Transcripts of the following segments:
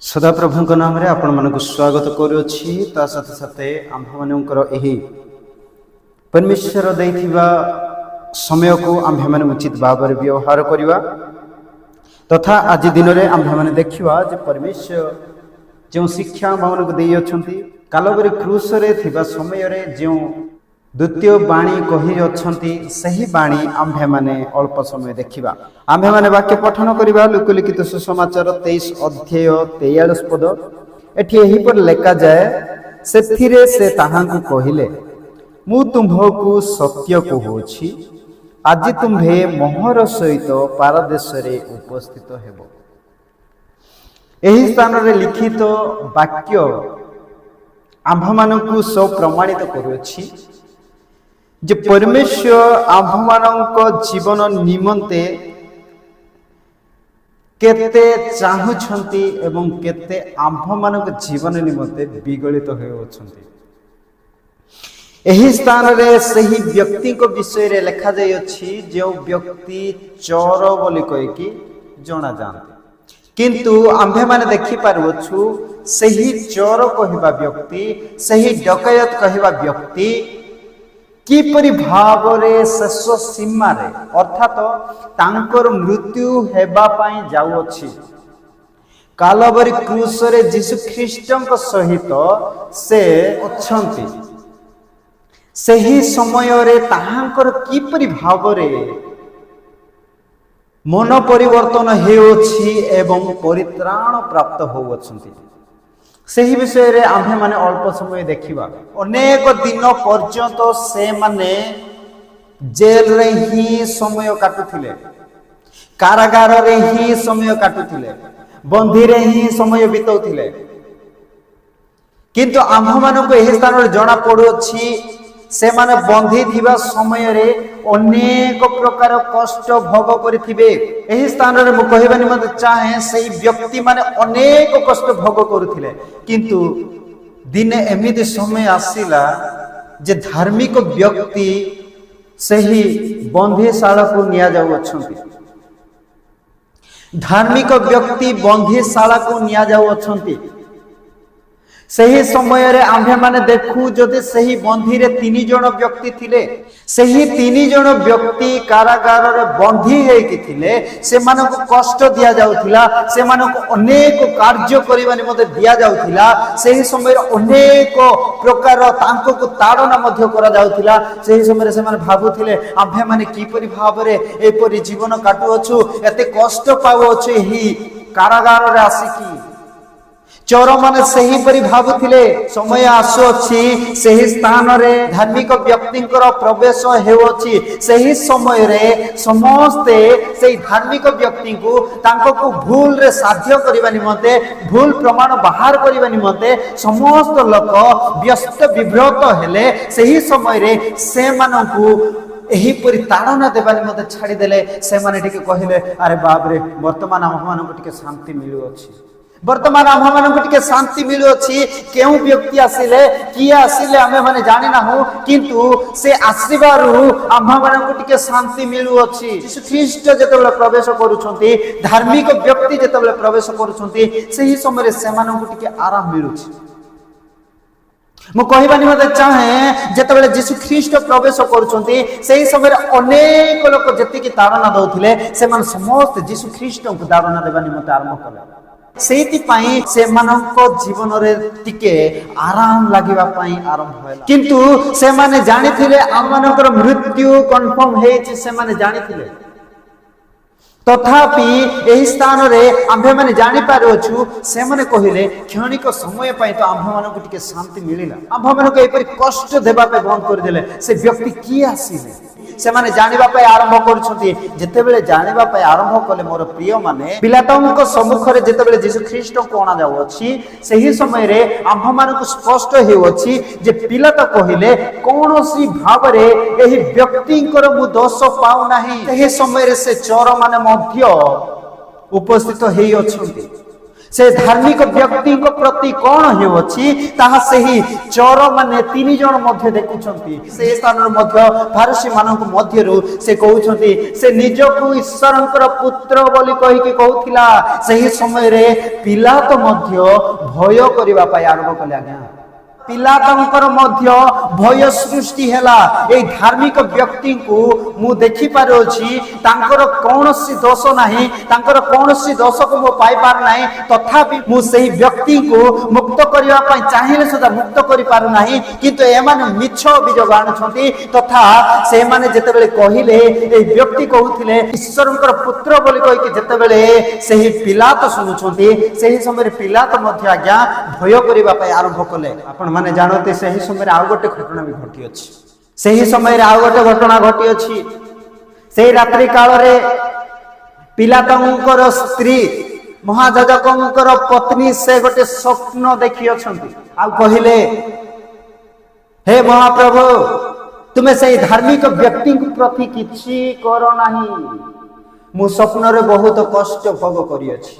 सदाप्रभु नाम रे आपण मानक स्वागत करूछि। ता साथे साथे आम्भ मानकर एही परमेश्वर दैथिबा समय को आम्भ माने उचित भाव में व्यवहार करिवा तथा आज दिन में आम्भ माने देखिवा जे परमेश्वर जो शिक्षा मानक देई अछंती कालवरी क्रूस रे थिबा समय रे जो द्वितीय बाणी कही अछंती सही बाणी आम्भे माने अल्प समय देखिबा। आम्भे माने वाक्य पठन करिबा लुक लिखित सुसमाचार 23 अध्याय 43 पद। एठी एही पर लेखा जाए सेथिरे से ताहांकु कहिले मु तुम्भकु सत्य कहूछि आज तुम्भे मोहर सहित पारदेश रे उपस्थित हेबो। एही स्थान रे लिखित वाक्य आम्भ मानकु सो प्रमाणित करूछि जे परमेश्वर आम्भमानक जीवन निमंते केते चाहुछंती एवं केते आम्भमानक जीवन निमंते विगलित होउछंती। एही स्थान रे सही व्यक्ति को विषय रे लिखा जाय अछि जो व्यक्ति चोर बोली कहि कि जणा जानते किंतु आम्भे माने देखि पारबछु सही चोर कहिबा व्यक्ति सही डकैत कहिबा व्यक्ति किपरि भाव रे शेष सीमा रे अर्थात तांकर मृत्यु हेबा पाई जाउ अछि। कालवरी क्रूस रे यीशु ख्रीष्टक सहित से अछंती सही समय रे ताहांकर किपरि भाव रे मन परिवर्तन हेउछि एवं परित्राण प्राप्त होउछंती सही विषय रे आम्भे माने अल्प समय देखिबा। अनेक दिन पर्यंत से माने जेल रे ही समय काटुथिले, कारागार रे ही समय काटुथिले, बंधी रे ही समय बितौथिले किंतु आम्भ मानको एही स्थान रे जणा पडुछि से माने बंधी थिबा समय रे अनेक प्रकार कष्ट भोग करिथिबे। एही स्थान रे मु कहबा निमंते चाहे सही व्यक्ति माने अनेक कष्ट भोग करुथिले किंतु दिने एमिति समय आसिला जे धार्मिक व्यक्ति सही बंधीशाला को निया जाउ अछंती। धार्मिक व्यक्ति बंधीशाला को निया जाउ अछंती। सही समय रे आम्भे माने देखु जदि सही बंधी रे 3 जण व्यक्ति थिले सही 3 जण व्यक्ति कारागार रे बंधी हेकि थिले से मानको कष्ट दिया जाउथिला से मानको अनेक कार्य करिवा निमते दिया जाउथिला सही समय रे अनेक प्रकार तांको को ताड़ना मध्य करा जाउथिला। सही समय रे से माने भाबुथिले आम्भे माने किपरि भाव रे एपरि जीवन काटु अछु एते कष्ट पाउ अछु एही कारागार रे आसीकी चोर माने सही परि भाबुथिले समय आसु अछि सही स्थान रे धार्मिक व्यक्तिंकर प्रवेश हेउछि सही समय रे समस्ते सही धार्मिक व्यक्ति को तांको को भूल रे साध्य करिवा निमते भूल प्रमाण बाहर करिवा निमते समस्त लोक व्यस्त विभ्रत हेले सही समय रे से मानकु एही परि ताड़ना देबा निमते छाडी देले से माने टिके कहिले अरे बाप रे वर्तमान हम मानको टिके शांति मिलु अछि वर्तमान आम मानक टिके शांति मिलु अछि केउ व्यक्ति आसिले कि आसिले आमे माने जानि ना हो किंतु से आसीबारु आम मानक टिके शांति मिलु अछि। यीशु ख्रीष्ट जेतेबेले प्रवेश करूछंती धार्मिक व्यक्ति जेतेबेले प्रवेश करूछंती सही समय रे से मानक टिके आराम मिलुछि। मु कहबा निमते चाहे जेतेबेले यीशु ख्रीष्ट प्रवेश करूछंती सही समय रे अनेक लोक जति कि ताड़ना दउथिले से मान समस्त यीशु ख्रीष्ट को ताड़ना देबा निमते आरंभ कले सेति पाई से मानक जीवन रे टिके आराम लागिबा पाई आरंभ होला किंतु से माने जानिथिले आम मानकर मृत्यु कन्फर्म हेछि से माने जानिथिले तथापि एही स्थान रे आम्भे माने जानि पारोछु से माने कहिले क्षणिक समय पाई तो आम्भे मानक टिके शांति मिलिला आम्भे मानक एपरि कष्ट देबा पे बंद कर देले से व्यक्ति की आसीले से माने जानिबा पे आरंभ करूछंती जेतेबेले जानिबा पे आरंभ कले मोर प्रिय माने पिलातोंक सम्मुख रे जेतेबेले यीशु ख्रीष्ट को अणा जाउ अछि सही समय रे आम्भ मानक स्पष्ट हेउ अछि जे पिलात कहिले कोनोसी भाव रे एही व्यक्तिंकर मु दोष पाउ नाही एही समय रे से चोर माने मध्य उपस्थित हेइ अछंती से धार्मिक व्यक्ति प्रति कौन हेउछि ताहा सही चोर माने तीन जन मध्य देखुछंती से स्थान मध्य फारसी मानक मध्यरु से कहउछंती से निजको ईश्वरंकर पुत्र बोली कहि कि कहउथिला सही समय रे पिलात मध्य भय करिवा पाई आरंभ कले आज्ञा पिलातंकर मध्य भय सृष्टि हैला ए धार्मिक व्यक्ति को मु देखि पारोछि तांकर कोनोसी दोष नाही तांकर कोनोसी दोष को मु पाई पार नाही तथापि मु सही व्यक्ति को मुक्त करिवा पई चाहिले सदा मुक्त करि पारु नाही किंतु ए माने मिछ अभियोग आनुछंती तथा से माने जेतेबेले कहिले ए व्यक्ति कहउथिले ईश्वरंकर पुत्र बोली कहि कि जेतेबेले सही पिलात सुनुछंती सही समय पिलात मध्य आज्ञा भय करिवा पई आरंभ कले आपण माने जानते सही समय आउ गोटे घटना भी घटी अछि सही समय आउ गोटे घटना घटी अछि सही रात्रि काल रे पिलातंकर स्त्री महाजाजकंकर पत्नी से गोटे स्वप्न देखि अछंती आ कहिले हे महाप्रभु तुमे सही धार्मिक व्यक्ति प्रति किछि करो नाही मु स्वप्न रे बहुत कष्ट भोग करि अछि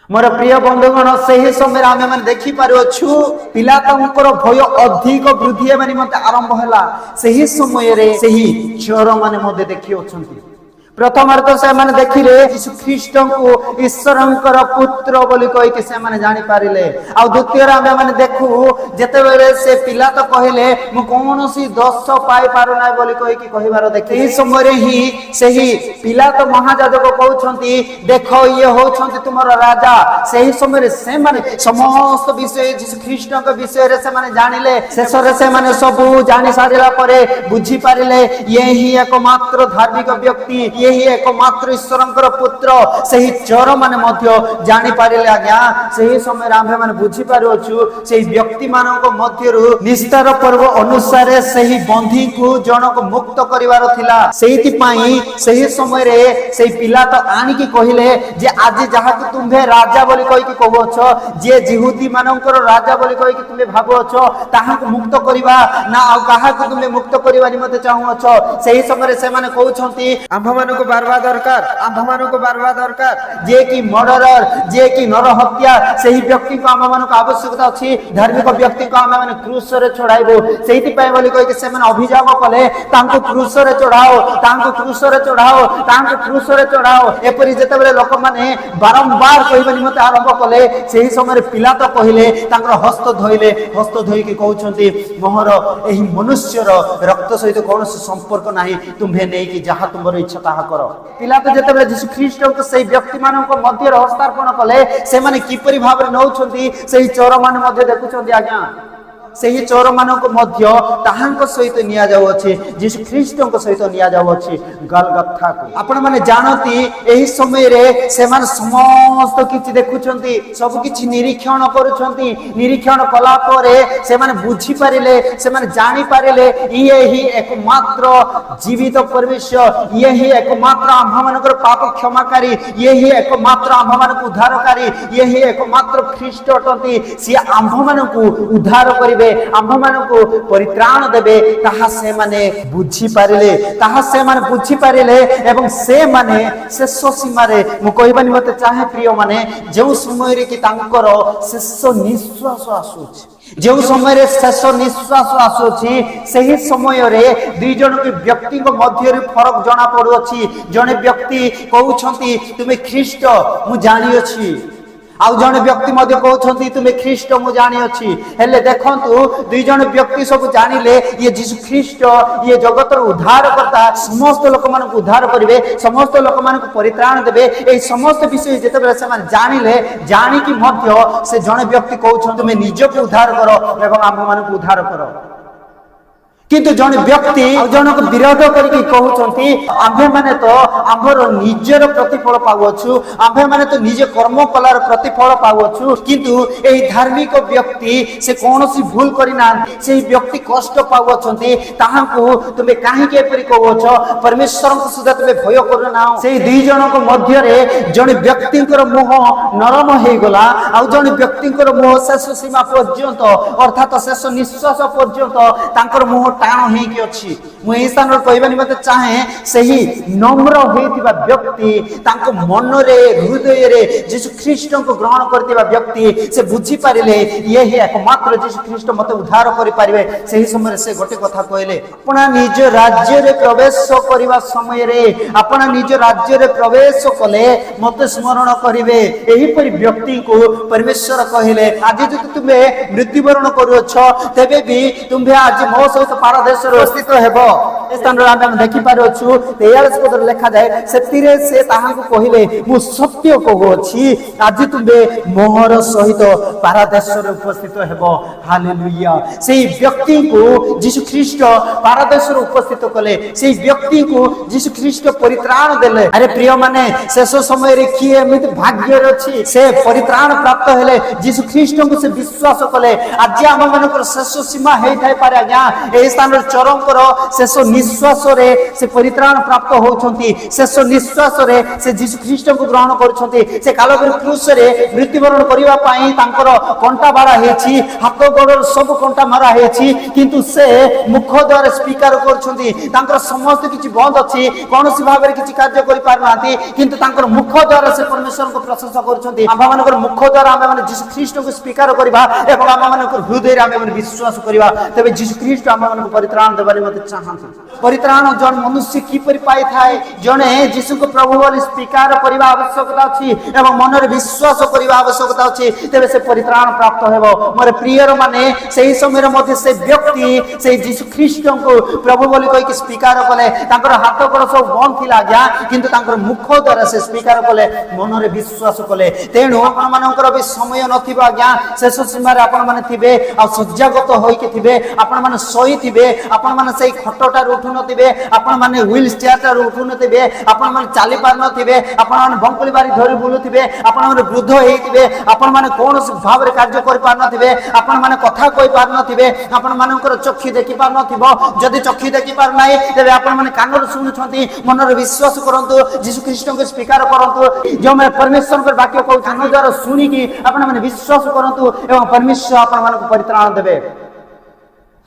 मोर प्रिय बंधुगण सही समय आमे मन देखि पारुछु पिलातंकर भय अधिक वृद्धि माने मते आरंभ होला सही समय रे सही चोर माने मते देखि अछंती प्रथम अर्थ से माने देखिले यीशु ख्रीष्ट को ईश्वरंकर पुत्र बोली कहि के से माने जानि पारिले आ द्वितीय आमे माने देखु जेते बेले से पिला तो कहिले मु कोनोसी दोष पाई पारु नै बोली कहि कि कहिबार देखि ई समय रे ही सही पिला तो महाजाजक कहउछंती देखो ये होछंती तुमर राजा सही समय रे से माने समस्त विषय यीशु ख्रीष्ट के विषय रे से माने जानिले शेष रे से माने सब जानि सारिला परे बुझी पारिले ये ही एकमात्र धार्मिक व्यक्ति यही एकमात्र ईश्वरंकर पुत्र सही चोर माने मध्य जानि पारिले आज्ञा सही समय आम्भे माने बुझी पारुछु सही व्यक्ति मानक मध्यरु निस्तार पर्व अनुसार सही बंधी को जनक मुक्त करिवार थिला सेहिति पई सही समय रे सही पिला तो आनी की कहिले जे आज जहा कि तुम्हे राजा बोली कहि कि कहउछो जे यहूदी मानकर राजा बोली कहि कि तुमे भाबुछो ताहा को मुक्त करिवा ना आ काहा को तुमे मुक्त करिवा निमते चाहुछो सही समय रे से माने कहउछंती आम्भ मानक बारवा दरकार आम्भ मानक बारवा दरकार जे कि मर्डरर जे कि नर हत्या सही व्यक्ति को आम्भ मानक आवश्यकता अछि धार्मिक व्यक्ति को आम्भ माने क्रूस रे चढ़ाइबो सेहिति पय बोली कहि के से माने अभियोग कले तांको क्रूस रे चढ़ाओ तांको क्रूस रे चढ़ाओ तांको क्रूस रे चढ़ाओ एपरि जेते बेले लोक माने बारंबार कहिबा निमते आरंभ कले सेही समय पिला तो कहिले तांकर हस्त धोई के कहउछंती मोहर एही मनुष्यर रक्त सहित कोनोसी संपर्क नाही तुम्हे नै कि जहा तुमर इच्छा ताहा करो पिला तो जेते बेले यीशु ख्रीष्ट को सही व्यक्ति मानक मध्य हस्तार्पण कले से माने किपरि भाबरे नउछंती सही चोर माने मध्य देखुछंती आज्ञा सही चोर मानक मध्य ताहांक सहित निया जाउ अछि यीशु ख्रीष्ट को सहित निया जाउ अछि गलगथा को आपण माने जानती एही समय रे से मान समस्त किछि देखुछंती सब किछि निरीक्षण करूछंती निरीक्षण कला परे से माने बुझी पारिले से माने जानि पारिले ये ही एकमात्र जीवित परमेश्वर ये ही एकमात्र आम्भ मानकर पाप क्षमाकारी ये ही एकमात्र आम्भ मानक उद्धारकारी ये ही एकमात्र ख्रीष्ट अटंती से आम्भ मानक उद्धार करिवे आम्भ मानकु परित्राण देबे ताहा से माने बुझी पारिले ताहा से माने बुझी पारिले एवं से माने शेष सीमा रे मु कहिबानी मते चाहे प्रिय माने जेउ समय रे कि तांकर शेष निश्वास आसुछि जेउ समय रे शेष निश्वास आसुछि सही समय रे दुई जन के व्यक्ति को मध्य रे फरक जणा पडुछि जने व्यक्ति कहउछंती तुमे ख्रीष्ट मु जानि अछि आउ जने व्यक्ति मध्य कहउछंती तुमे ख्रीष्ट मु जानि अछि हेले देखंतु दुई जन व्यक्ति सब जानिले ये यीशु ख्रीष्ट ये जगतर उद्धार करता समस्त लोक मान को उद्धार करिवे समस्त लोक मान को परित्राण देबे ए समस्त विषय जेते बेले से मान जानिले जानि कि मध्य से जने व्यक्ति कहउछंती तुमे निज को उद्धार करो एवं आम मान को उद्धार करो किंतु जन व्यक्ति जनक विरोध करके कहउछंती आम्भे माने तो आम्भर निजर प्रतिफल पाउछु आम्भे माने तो निजे कर्म कलार प्रतिफल पाउछु किंतु एही धार्मिक व्यक्ति से कोनोसी भूल करिना सेही व्यक्ति कष्ट पाउछंती ताहांकु तुमे काहे के परि कहउछो परमेश्वर को सुधा तुमे भय करना सेही दुई जनक मध्य रे जन व्यक्तिकर मुह नरम हे गला आ जन व्यक्तिकर मुह शेष सीमा पर्यंत अर्थात शेष निश्वास पर्यंत तांकर मुह टाण होइकी अछि मु एई स्थान कहबा निमते चाहे सही नम्र होइतिबा व्यक्ति तांको मन रे हृदय रे यीशु ख्रीष्ट को ग्रहण करतिबा व्यक्ति से बुझी पारिले ये ही एकमात्र यीशु ख्रीष्ट मते उद्धार करि पारिबे सही समय से गोटे कथा कहले अपना निज राज्य रे प्रवेश करिबा समय रे अपना निज राज्य रे प्रवेश कले मते स्मरण करिवे एही परि व्यक्ति को परमेश्वर कहले आज जदि तुमे मृत्युवरण करूछ तेबे भी तुमे आज मो सहित पारदेश रे स्थित हेबो ए स्थान रे हम देखि पारोछु 43 पद लिखा जाय सेतिरे से ताहा को कहले मु सत्य कहूछि आज तुमे मोहर सहित पारदेश रे उपस्थित हेबो हालेलुया सेही व्यक्ति को यीशु ख्रीष्ट पारदेश रे उपस्थित कले सेही व्यक्ति को यीशु ख्रीष्ट परित्राण देले अरे प्रिय माने शेष समय रे की एमिति भाग्य अछि से परित्राण प्राप्त हेले यीशु ख्रीष्ट को से विश्वास कले आज हम मनकर शेष सीमा हेइ थाइ पारे आज्ञा एही स्थान रे चरम कर शेष निश्वास रे से परित्राण प्राप्त होउछंती शेष निश्वास रे से यीशु ख्रीष्ट को ग्रहण करूछंती से कालगरी क्रूस रे मृत्युवरण करिवा पई तांकर कंटा बाड़ा हेछि हाथ गोड़ सब कंटा मारा हेछि किंतु से मुख द्वारा स्वीकार करूछंती तांकर समस्त किछि बंद अछि कोनोसी भाबरे किछि कार्य करि पार नाथि किंतु तांकर मुख द्वारा से परमेश्वर को प्रशंसा करूछंती आम मानकर मुख द्वारा आम माने यीशु ख्रीष्ट को स्वीकार करिबा एवं आम मानकर हृदय रे आम माने विश्वास करिबा तबे यीशु ख्रीष्ट आम मानकर परित्राण देबारे मते चाहंती परित्राण जन मनुष्य की परि पाई थाए जने यीशु को प्रभु बोली स्वीकार करिबा आवश्यकता अछि एवं मन रे विश्वास करिबा आवश्यकता अछि तबे से परित्राण प्राप्त हेबो मोर प्रियर माने सेही समय रे मते से व्यक्ति से यीशु ख्रीष्ट को प्रभु बोली कहि के स्वीकार कले तांकर हाथ गोड़ सब बंद थिला गया किंतु तांकर मुख द्वारा से स्वीकार कले मन रे विश्वास कले तेणु आपण मानकर भी समय नथिबा गया शेष सीमा रे आपण माने थिबे आ सज्जागत होई के थिबे आपण माने सोई थिबे आपण माने सेही खटटा उठु नथिबे आपण माने व्हील चेयर टा उठु नथिबे आपण माने चाली पार नथिबे आपण माने बंकुली बारी धरि बुलु थिबे आपण माने वृद्ध हेइ थिबे आपण माने कोनोस भाव रे कार्य करि पार नथिबे आपण माने कथा कहि पार नथिबे आपण मानकर चक्षु देखि पार नथिबो जदि चक्षु देखि पार नाही तेबे आपण माने कान रे सुनुछंती मन रे विश्वास करंतु यीशु ख्रीष्ट को स्वीकार करंतु जो मैं परमेश्वर के वाक्य को कान द्वारा सुनी कि आपण माने विश्वास करंतु एवं परमेश्वर आपण मानक परित्राण देबे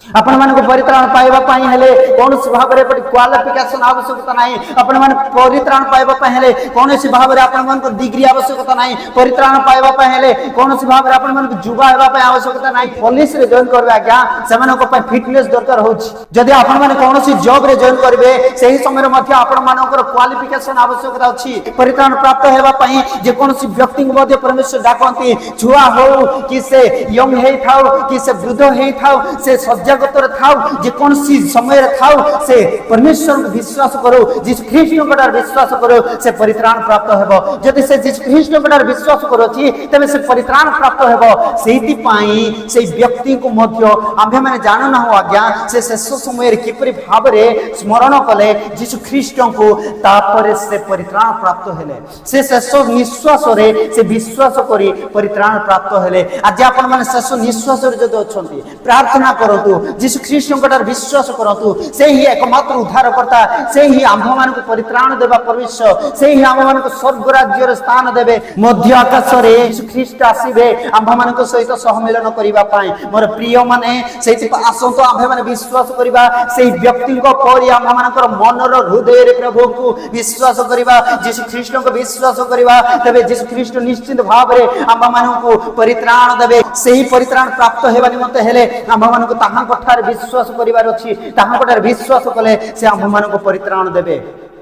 आपण मानक परित्राण पाइबा पई हेले कोनोसी भाव रे क्वालिफिकेशन आवश्यकता नाही आपण मान परित्राण पाइबा पई हेले कोनोसी भाव रे आपण मानक डिग्री आवश्यकता नाही परित्राण पाइबा पई हेले कोनोसी भाव रे आपण मानक युवा हेबा पई आवश्यकता नाही पुलिस रे जॉइन करबे आज्ञा सेमानक पई फिटनेस दरकार होछि जदि आपण माने कोनोसी जॉब रे जॉइन करबे सेही समय रे मध्य आपण मानकर क्वालिफिकेशन आवश्यकता अछि परित्राण प्राप्त हेबा पई जे कोनोसी व्यक्ति को मध्य परमेश्वर डाकंती छुआ हो कि से यंग हेइ थाउ कि से वृद्ध हेइ थाउ से जगत रे थाउ जे कोनसी समय रे थाउ से परमेश्वर को विश्वास करो जिस ख्रीष्ट को डार विश्वास करो से परित्राण प्राप्त हेबो जदि से जिस ख्रीष्ट को डार विश्वास करो छी तबे से परित्राण प्राप्त हेबो सेहिति पाई से व्यक्ति को मध्य आम्भे माने जानो ना हो आज्ञा से शेष समय रे किपरि भाव रे स्मरण कले यीशु ख्रीष्ट को तापरे से परित्राण प्राप्त हेले से शेष निश्वास रे से विश्वास करी परित्राण प्राप्त हेले आज आपण माने शेष निश्वास रे जदि अछंती प्रार्थना करतु यीशु ख्रीष्ट को विश्वास करतु से ही एकमात्र उद्धारकर्ता से ही आम्भ मान को परित्राण देबा परमेश्वर से ही आम्भ मान को स्वर्ग राज्य रे स्थान देबे मध्य आकाश रे यीशु ख्रीष्ट आसीबे आम्भ मान को सहित सहमिलन करिबा पई मोर प्रिय माने सेति आसंतो आम्भ मान विश्वास करिबा सेही व्यक्ति को परि आम्भ मानकर मन रो हृदय रे प्रभु को विश्वास करिबा यीशु ख्रीष्ट को विश्वास करिबा तबे यीशु ख्रीष्ट निश्चित भाव रे आम्भ मान को परित्राण देबे सेही परित्राण प्राप्त हेबा निमते हेले आम्भ मान को ताहा कथार विश्वास करिवार अछि ताहा कथार विश्वास कले से आम्भ मान को परित्राण देबे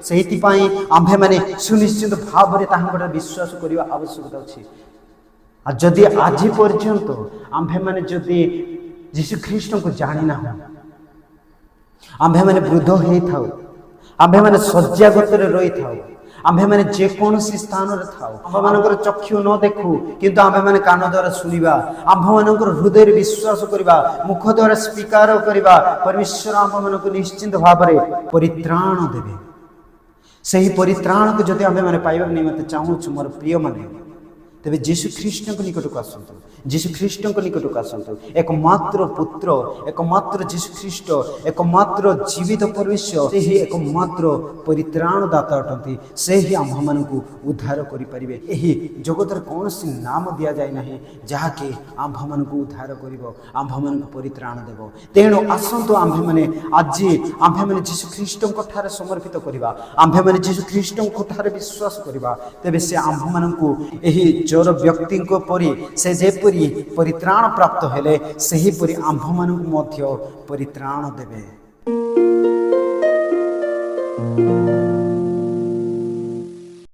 सेहिति पई आम्भे माने सुनिश्चित भाव रे ताहा कथार विश्वास करिवा आवश्यकता अछि आ जदि आज पर्यंत आम्भे माने जदि यीशु ख्रीष्ट को जानि ना हो आम्भे माने वृद्ध हेइ थाउ आम्भे माने सज्जागत रे रहि थाउ आम्भे माने जे कोनसी स्थान रे थाउ आम्भ मानकर चक्षु न देखु किंतु आम्भे माने कान द्वारा सुनिबा आम्भ मानकर हृदय रे विश्वास करिबा मुख द्वारा स्वीकार करिबा परमेश्वर आम्भ मानको निश्चित भाव रे परित्राण देबे सेही परित्राण को जदि आम्भे माने पाइबा निमते चाहू छु मोर प्रिय माने ତେବେ ଯୀଶୁ ଖ୍ରୀଷ୍ଟଙ୍କ ନିକଟକୁ ଆସନ୍ତୁ, ଯୀଶୁ ଖ୍ରୀଷ୍ଟଙ୍କ ନିକଟକୁ ଆସନ୍ତୁ। ଏକମାତ୍ର ପୁତ୍ର, ଏକମାତ୍ର ଯୀଶୁ ଖ୍ରୀଷ୍ଟ, ଏକମାତ୍ର ଜୀବିତ ପରମେଶ୍ୱର, ସେହି ଏକମାତ୍ର ପରିତ୍ରାଣଦାତା ଅଟନ୍ତି। ସେହି ଆମ୍ଭମାନଙ୍କୁ ଉଦ୍ଧାର କରିପାରିବେ। ଏହି ଜଗତରେ କୌଣସି ନାମ ଦିଆଯାଇ ନାହିଁ ଯାହାକି ଆମ୍ଭମାନଙ୍କୁ ଉଦ୍ଧାର କରିବ, ଆମ୍ଭମାନଙ୍କୁ ପରିତ୍ରାଣ ଦେବ। ତେଣୁ ଆସନ୍ତୁ ଆମ୍ଭେମାନେ ଆଜି ଆମ୍ଭେମାନେ ଯୀଶୁ ଖ୍ରୀଷ୍ଟଙ୍କ ଠାରେ ସମର୍ପିତ କରିବା, ଆମ୍ଭେମାନେ ଯୀଶୁ ଖ୍ରୀଷ୍ଟଙ୍କ ଠାରେ ବିଶ୍ୱାସ କରିବା। ତେବେ ସେ ଆମ୍ଭମାନଙ୍କୁ ଏହି ଚୋର ବ୍ୟକ୍ତିଙ୍କ ପରି ସେ ଯେପରି ପରିତ୍ରାଣ ପ୍ରାପ୍ତ ହେଲେ, ସେହିପରି ଆମ୍ଭମାନଙ୍କୁ ମଧ୍ୟ ପରିତ୍ରାଣ ଦେବେ।